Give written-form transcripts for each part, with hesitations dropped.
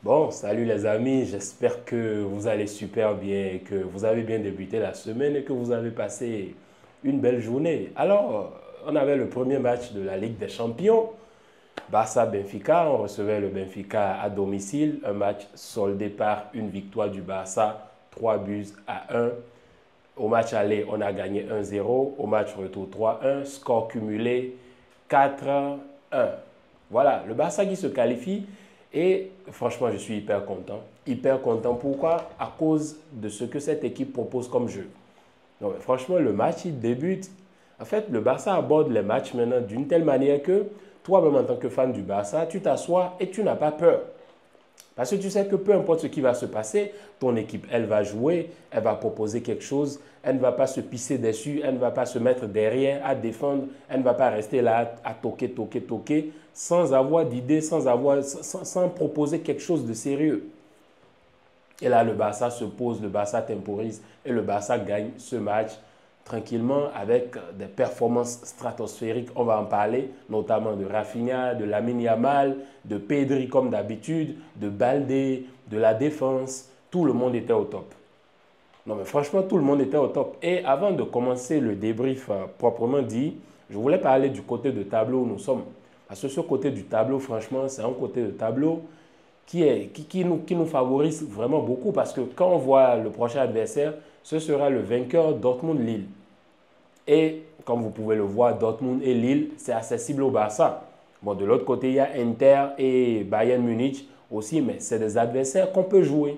Bon, salut les amis, j'espère que vous allez super bien, que vous avez bien débuté la semaine et que vous avez passé une belle journée. Alors, on avait le premier match de la Ligue des Champions, Barça-Benfica, on recevait le Benfica à domicile, un match soldé par une victoire du Barça, 3 buts à 1. Au match aller, on a gagné 1-0, au match retour 3-1, score cumulé 4-1. Voilà, le Barça qui se qualifie et franchement, je suis hyper content. Hyper content. Pourquoi? À cause de ce que cette équipe propose comme jeu. Donc, franchement, le match, il débute. En fait, le Barça aborde les matchs maintenant d'une telle manière que toi-même, en tant que fan du Barça, tu t'assois et tu n'as pas peur. Parce que tu sais que peu importe ce qui va se passer, ton équipe, elle va jouer, elle va proposer quelque chose, elle ne va pas se pisser dessus, elle ne va pas se mettre derrière à défendre, elle ne va pas rester là à toquer, toquer, toquer, sans avoir d'idée, sans proposer quelque chose de sérieux. Et là, le Barça se pose, le Barça temporise et le Barça gagne ce match tranquillement avec des performances stratosphériques. On va en parler, notamment de Rafinha, de Lamine Yamal, de Pedri comme d'habitude, de Baldé, de la défense. Tout le monde était au top. Non, mais franchement, tout le monde était au top. Et avant de commencer le débrief proprement dit, je voulais parler du côté de tableau où nous sommes. Parce que ce côté du tableau, franchement, c'est un côté de tableau qui nous favorise vraiment beaucoup parce que quand on voit le prochain adversaire, ce sera le vainqueur Dortmund-Lille. Et comme vous pouvez le voir, Dortmund et Lille, c'est accessible au Barça. Bon, de l'autre côté, il y a Inter et Bayern Munich aussi, mais c'est des adversaires qu'on peut jouer.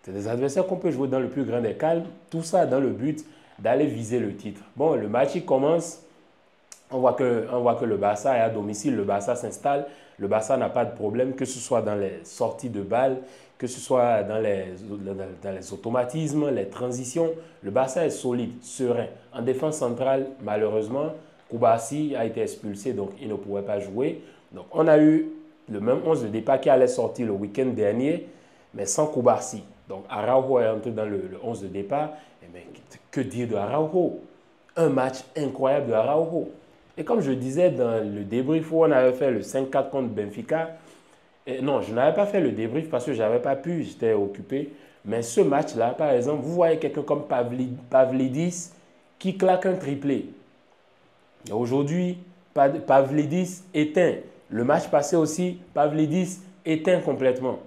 C'est des adversaires qu'on peut jouer dans le plus grand des calmes. Tout ça dans le but d'aller viser le titre. Bon, le match, il commence. On voit que le Barça est à domicile, le Barça s'installe, le Barça n'a pas de problème, que ce soit dans les sorties de balles, que ce soit dans les automatismes, les transitions. Le Barça est solide, serein. En défense centrale, malheureusement, Koubarsi a été expulsé, donc il ne pouvait pas jouer. Donc on a eu le même 11 de départ qui allait sortir le week-end dernier, mais sans Koubarsi. Donc Araujo est entré dans le 11 de départ. Et bien, que dire de Araujo? Un match incroyable de Araujo. Et comme je disais dans le débrief où on avait fait le 5-4 contre Benfica, non, je n'avais pas fait le débrief parce que je n'avais pas pu, j'étais occupé. Mais ce match-là, par exemple, vous voyez quelqu'un comme Pavlidis qui claque un triplé. Aujourd'hui, Pavlidis éteint. Le match passé aussi, Pavlidis éteint complètement.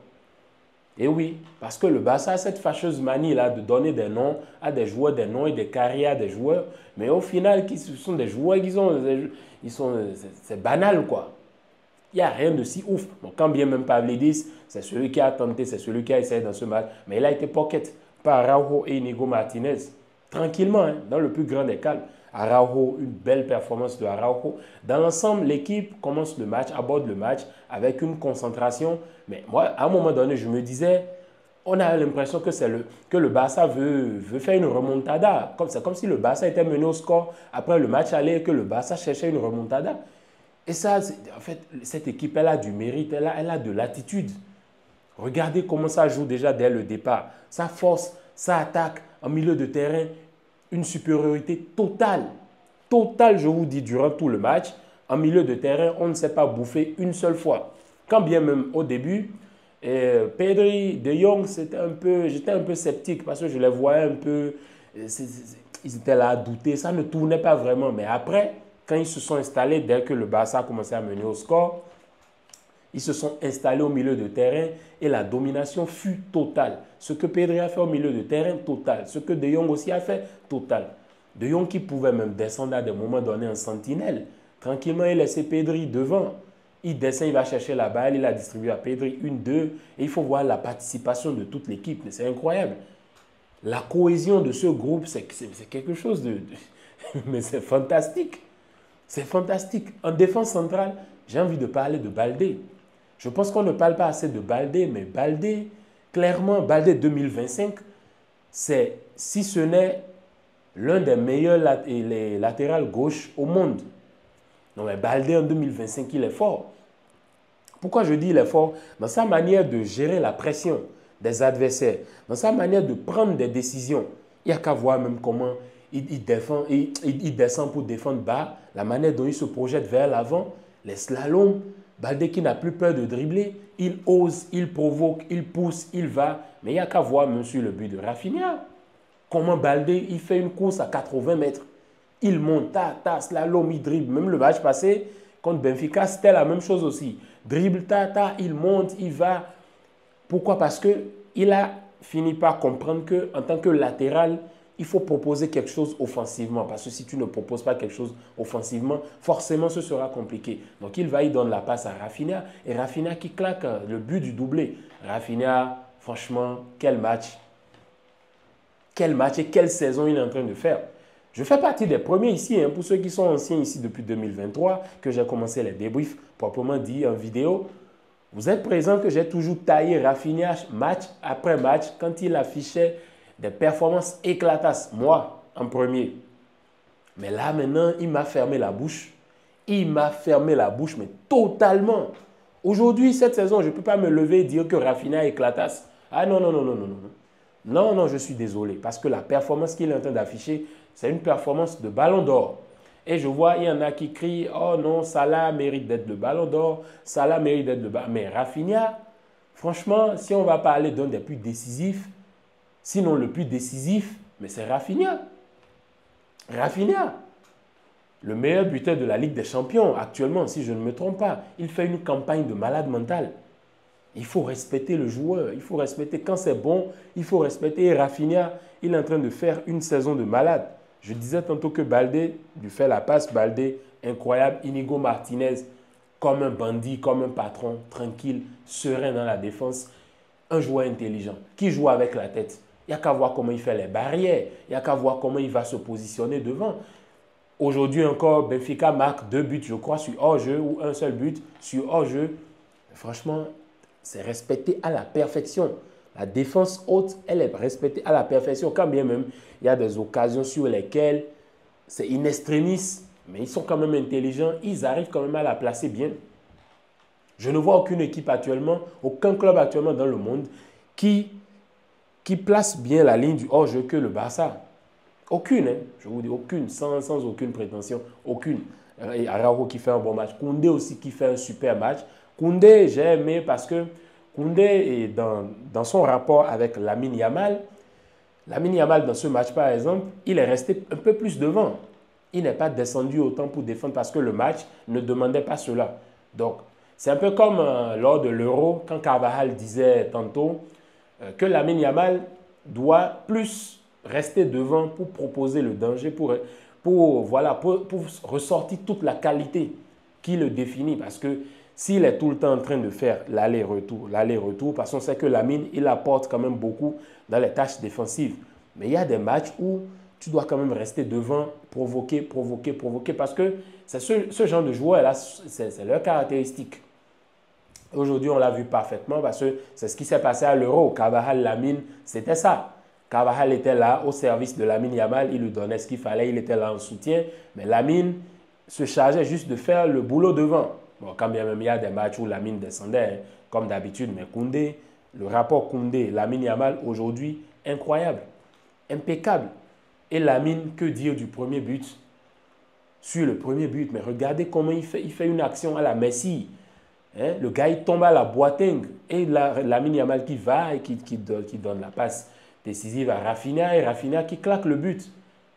Et oui, parce que le Barça a cette fâcheuse manie-là de donner des noms à des joueurs, des noms et des carrières à des joueurs, mais au final, ce sont des joueurs c'est banal, quoi. Il n'y a rien de si ouf. Donc, quand bien même Pavlidis, c'est celui qui a tenté, c'est celui qui a essayé dans ce match, mais il a été pocket par Araujo et Inigo Martinez. Tranquillement, hein, dans le plus grand des calmes. Araujo, une belle performance de Araujo. Dans l'ensemble, l'équipe commence le match, aborde le match avec une concentration. Mais moi, à un moment donné, je me disais, on a l'impression que le Barça veut faire une remontada. C'est comme si le Barça était mené au score après le match aller et que le Barça cherchait une remontada. Et ça, en fait, cette équipe, elle a du mérite, elle a de l'attitude. Regardez comment ça joue déjà dès le départ. Ça force, ça attaque en milieu de terrain, une supériorité totale. Totale, je vous dis, durant tout le match. En milieu de terrain, on ne s'est pas bouffé une seule fois. Quand bien même au début, Pedri, De Jong, j'étais un peu sceptique parce que je les voyais un peu, ils étaient là à douter, ça ne tournait pas vraiment. Mais après, quand ils se sont installés, dès que le Barça a commencé à mener au score, ils se sont installés au milieu de terrain et la domination fut totale. Ce que Pedri a fait au milieu de terrain, total. Ce que De Jong aussi a fait, total. De Jong qui pouvait même descendre à des moments donnés en sentinelle. Tranquillement, il laissait Pedri devant. Il descend, il va chercher la balle, il la distribue à Pedri, une, deux. Et il faut voir la participation de toute l'équipe. C'est incroyable. La cohésion de ce groupe, c'est quelque chose de mais c'est fantastique. C'est fantastique. En défense centrale, j'ai envie de parler de Baldé. Je pense qu'on ne parle pas assez de Baldé, mais Baldé, clairement, Baldé 2025, c'est, si ce n'est l'un des meilleurs latérales gauche au monde. Non, mais Baldé en 2025, il est fort. Pourquoi je dis il est fort? Dans sa manière de gérer la pression des adversaires, dans sa manière de prendre des décisions. Il n'y a qu'à voir même comment il descend pour défendre bas, la manière dont il se projette vers l'avant, les slaloms. Baldé qui n'a plus peur de dribbler, il ose, il provoque, il pousse, il va. Mais il n'y a qu'à voir même sur le but de Rafinha. Comment Baldé, il fait une course à 80 mètres. Il monte, slalom, il dribble. Même le match passé contre Benfica, c'était la même chose aussi. Dribble, il monte, il va. Pourquoi? Parce qu'il a fini par comprendre qu'en tant que latéral, il faut proposer quelque chose offensivement. Parce que si tu ne proposes pas quelque chose offensivement, forcément, ce sera compliqué. Donc, il donne la passe à Rafinha. Et Rafinha qui claque le but du doublé. Rafinha, franchement, quel match. Quel match et quelle saison il est en train de faire. Je fais partie des premiers ici, pour ceux qui sont anciens ici depuis 2023, que j'ai commencé les débriefs, proprement dit en vidéo. Vous êtes présents que j'ai toujours taillé Rafinha match après match quand il affichait des performances éclatantes. Moi, en premier. Mais là, maintenant, il m'a fermé la bouche. Il m'a fermé la bouche, mais totalement. Aujourd'hui, cette saison, je ne peux pas me lever et dire que Rafinha est éclatasse. Ah non, non, non, non, non, non. Non, non, je suis désolé. Parce que la performance qu'il est en train d'afficher, c'est une performance de ballon d'or. Et je vois, il y en a qui crient, oh non, Salah mérite d'être le ballon d'or. Salah mérite d'être le ballon d'or. Mais Rafinha, franchement, si on va parler d'un des plus décisifs, sinon le plus décisif, mais c'est Rafinha. Rafinha, le meilleur buteur de la Ligue des Champions actuellement, si je ne me trompe pas. Il fait une campagne de malade mental. Il faut respecter le joueur. Il faut respecter quand c'est bon. Il faut respecter. Et Rafinha, il est en train de faire une saison de malade. Je disais tantôt que Baldé lui fait la passe. Baldé, incroyable. Inigo Martinez, comme un bandit, comme un patron, tranquille, serein dans la défense. Un joueur intelligent qui joue avec la tête. Il n'y a qu'à voir comment il fait les barrières. Il n'y a qu'à voir comment il va se positionner devant. Aujourd'hui encore, Benfica marque 2 buts, je crois, sur hors-jeu ou un seul but sur hors-jeu. Franchement, c'est respecté à la perfection. La défense haute, elle est respectée à la perfection. Quand bien même, il y a des occasions sur lesquelles c'est in extremis, mais ils sont quand même intelligents. Ils arrivent quand même à la placer bien. Je ne vois aucune équipe actuellement, aucun club actuellement dans le monde qui place bien la ligne du hors-jeu que le Barça. Aucune, hein, je vous dis aucune, sans aucune prétention, aucune. Et Araujo qui fait un bon match. Koundé aussi qui fait un super match. Koundé, j'ai aimé parce que Koundé est dans son rapport avec Lamine Yamal. Lamine Yamal, dans ce match, par exemple, il est resté un peu plus devant. Il n'est pas descendu autant pour défendre parce que le match ne demandait pas cela. Donc, c'est un peu comme lors de l'Euro, quand Carvajal disait tantôt que Lamine Yamal doit plus rester devant pour proposer le danger, pour ressortir toute la qualité qui le définit. Parce que s'il est tout le temps en train de faire l'aller-retour, parce qu'on sait que Lamine, il apporte quand même beaucoup dans les tâches défensives. Mais il y a des matchs où tu dois quand même rester devant, provoquer, parce que c'est ce genre de joueurs-là, c'est leur caractéristique. Aujourd'hui, on l'a vu parfaitement parce que c'est ce qui s'est passé à l'Euro. Carvajal, Lamine, c'était ça. Carvajal était là au service de Lamine Yamal, il lui donnait ce qu'il fallait, il était là en soutien. Mais Lamine se chargeait juste de faire le boulot devant. Bon, quand bien même il y a des matchs où Lamine descendait, hein, comme d'habitude, mais Koundé, le rapport Koundé-Lamine Yamal aujourd'hui, incroyable, impeccable. Et Lamine, que dire du premier but? Sur le premier but, mais regardez comment il fait une action à la Messi. Hein? Le gars, il tombe à la Boateng. Et Lamine Yamal qui va et qui donne la passe décisive à Rafinha. Et Rafinha qui claque le but.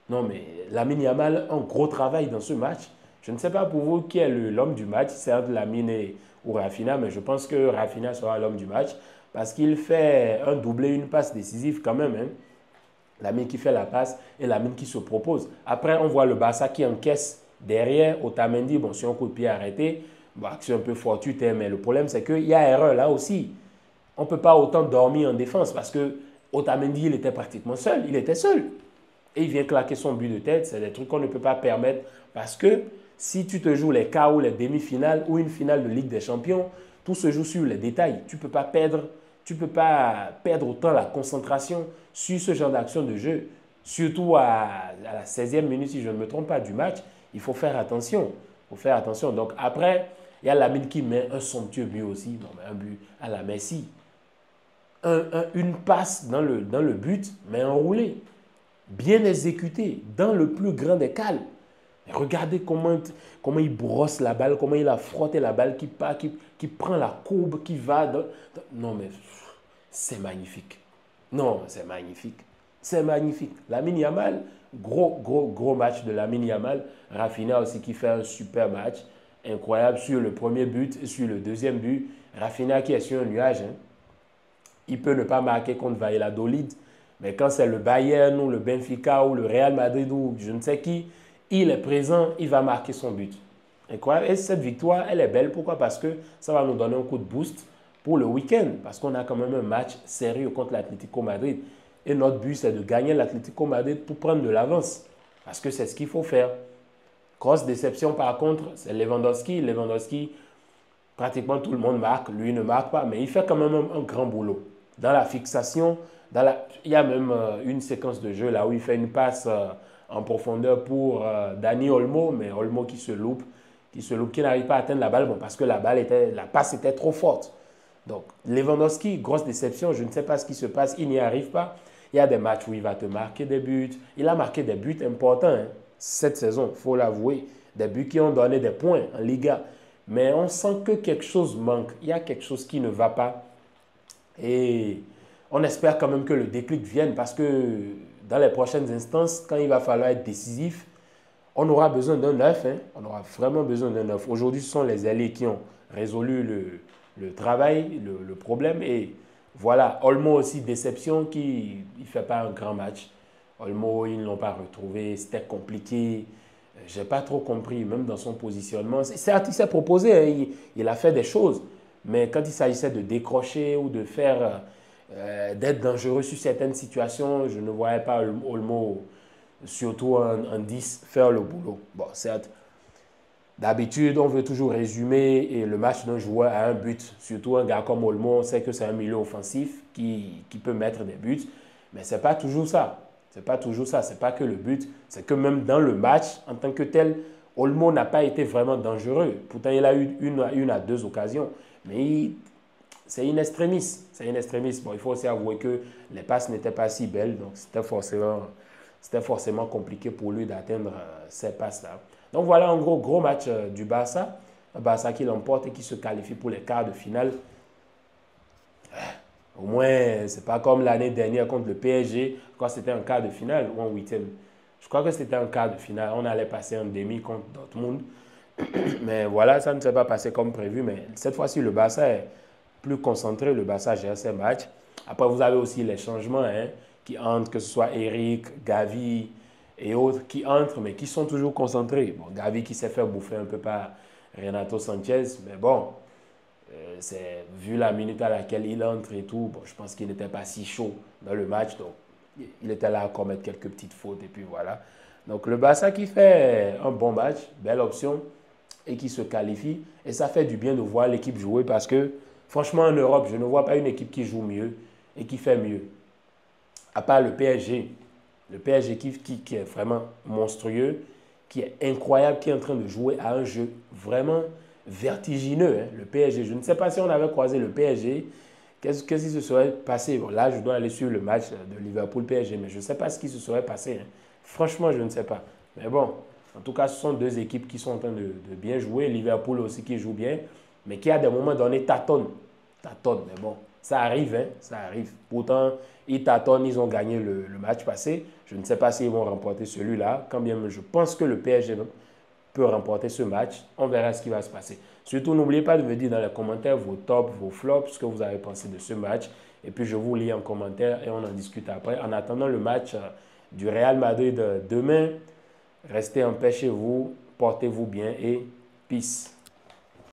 Non, mais Lamine Yamal, un gros travail dans ce match. Je ne sais pas pour vous qui est l'homme du match, c'est entre Lamine ou Rafinha, mais je pense que Rafinha sera l'homme du match parce qu'il fait un doublé, une passe décisive quand même. Hein? Lamine qui fait la passe et Lamine qui se propose. Après, on voit le Barça qui encaisse derrière Otamendi. Bon, sur un coup de pied arrêté, bon, action un peu fortuite, hein, mais le problème, c'est qu'il y a erreur là aussi. On ne peut pas autant dormir en défense parce que Otamendi, il était pratiquement seul. Il était seul. Et il vient claquer son but de tête. C'est des trucs qu'on ne peut pas permettre parce que si tu te joues les quarts ou les demi-finales ou une finale de Ligue des Champions, tout se joue sur les détails. Tu ne peux pas perdre autant la concentration sur ce genre d'action de jeu. Surtout à la 16e minute, si je ne me trompe pas, du match, il faut faire attention. Il faut faire attention. Donc après, il y a Lamine qui met un somptueux but aussi. Non, mais un but à la Messi. Une passe dans le but, mais enroulée. Bien exécutée, dans le plus grand des calmes. Regardez comment il brosse la balle, comment il a frotté la balle, qui part, qui prend la courbe, qui va. Non, mais c'est magnifique. Non, c'est magnifique. C'est magnifique. Lamine Yamal, gros match de Lamine Yamal. Rafinha aussi qui fait un super match. Incroyable sur le premier but et sur le deuxième but. Rafinha qui est sur un nuage. Hein. Il peut ne pas marquer contre Valladolid. Mais quand c'est le Bayern ou le Benfica ou le Real Madrid ou je ne sais qui, il est présent, il va marquer son but. Incroyable. Et cette victoire, elle est belle. Pourquoi? Parce que ça va nous donner un coup de boost pour le week-end. Parce qu'on a quand même un match sérieux contre l'Atlético Madrid. Et notre but, c'est de gagner l'Atlético Madrid pour prendre de l'avance. Parce que c'est ce qu'il faut faire. Grosse déception, par contre, c'est Lewandowski. Lewandowski, pratiquement tout le monde marque. Lui ne marque pas, mais il fait quand même un grand boulot. Dans la fixation, il y a même une séquence de jeu là où il fait une passe en profondeur pour Dani Olmo, mais Olmo qui se loupe, qui n'arrive pas à atteindre la balle, bon, parce que la passe était trop forte. Donc, Lewandowski, grosse déception, je ne sais pas ce qui se passe, il n'y arrive pas. Il y a des matchs où il va te marquer des buts. Il a marqué des buts importants hein, cette saison, il faut l'avouer. Des buts qui ont donné des points en Liga. Mais on sent que quelque chose manque. Il y a quelque chose qui ne va pas. Et on espère quand même que le déclic vienne parce que dans les prochaines instances, quand il va falloir être décisif, on aura besoin d'un neuf. Hein. On aura vraiment besoin d'un neuf. Aujourd'hui, ce sont les alliés qui ont résolu le travail, le problème. Et voilà, Olmo aussi, déception, qui ne fait pas un grand match. Olmo, ils ne l'ont pas retrouvé, c'était compliqué. Je n'ai pas trop compris, même dans son positionnement. Certes, il s'est proposé, hein, il a fait des choses. Mais quand il s'agissait de décrocher ou de faire, d'être dangereux sur certaines situations, je ne voyais pas Olmo, surtout en 10, faire le boulot. Bon, certes, d'habitude, on veut toujours résumer et le match d'un joueur à un but. Surtout un gars comme Olmo, on sait que c'est un milieu offensif qui peut mettre des buts. Mais ce n'est pas toujours ça. C'est pas toujours ça. C'est pas que le but. C'est que même dans le match, en tant que tel, Olmo n'a pas été vraiment dangereux. Pourtant, il a eu une à deux occasions. Mais c'est in extremis. C'est in extremis. Bon, il faut aussi avouer que les passes n'étaient pas si belles. Donc, c'était forcément compliqué pour lui d'atteindre ces passes-là. Donc voilà, en gros match du Barça. Le Barça qui l'emporte et qui se qualifie pour les quarts de finale. Au moins, ce n'est pas comme l'année dernière contre le PSG, quand c'était un quart de finale ou un huitième. Je crois que c'était un quart de finale. On allait passer en demi contre Dortmund. Mais voilà, ça ne s'est pas passé comme prévu. Mais cette fois-ci, le Barça est plus concentré. Le Barça gère ses matchs. Après, vous avez aussi les changements hein, qui entrent, que ce soit Eric, Gavi et autres qui entrent, mais qui sont toujours concentrés. Bon, Gavi qui s'est fait bouffer un peu par Renato Sanchez, mais bon, vu la minute à laquelle il entre et tout, bon, je pense qu'il n'était pas si chaud dans le match, donc il était là à commettre quelques petites fautes et puis voilà. Donc le Barça qui fait un bon match, belle option, et qui se qualifie, et ça fait du bien de voir l'équipe jouer parce que franchement en Europe, je ne vois pas une équipe qui joue mieux et qui fait mieux. À part le PSG. Le PSG qui est vraiment monstrueux, qui est incroyable, qui est en train de jouer à un jeu vraiment vertigineux. Hein. Le PSG, je ne sais pas si on avait croisé le PSG, qu'est-ce qui se serait passé. Bon, là, je dois aller sur le match de Liverpool-PSG, mais je ne sais pas ce qui se serait passé. Hein. Franchement, je ne sais pas. Mais bon, en tout cas, ce sont deux équipes qui sont en train de bien jouer. Liverpool aussi qui joue bien, mais qui à des moments donnés tâtonne. Tâtonne, mais bon. Ça arrive, hein, ça arrive. Pourtant, ils tâtonnent, ils ont gagné le match passé. Je ne sais pas s'ils vont remporter celui-là. Quand bien je pense que le PSG peut remporter ce match. On verra ce qui va se passer. Surtout, n'oubliez pas de me dire dans les commentaires vos tops, vos flops, ce que vous avez pensé de ce match. Et puis, je vous lis en commentaire et on en discute après. En attendant le match du Real Madrid demain, restez en paix chez vous, portez-vous bien et peace.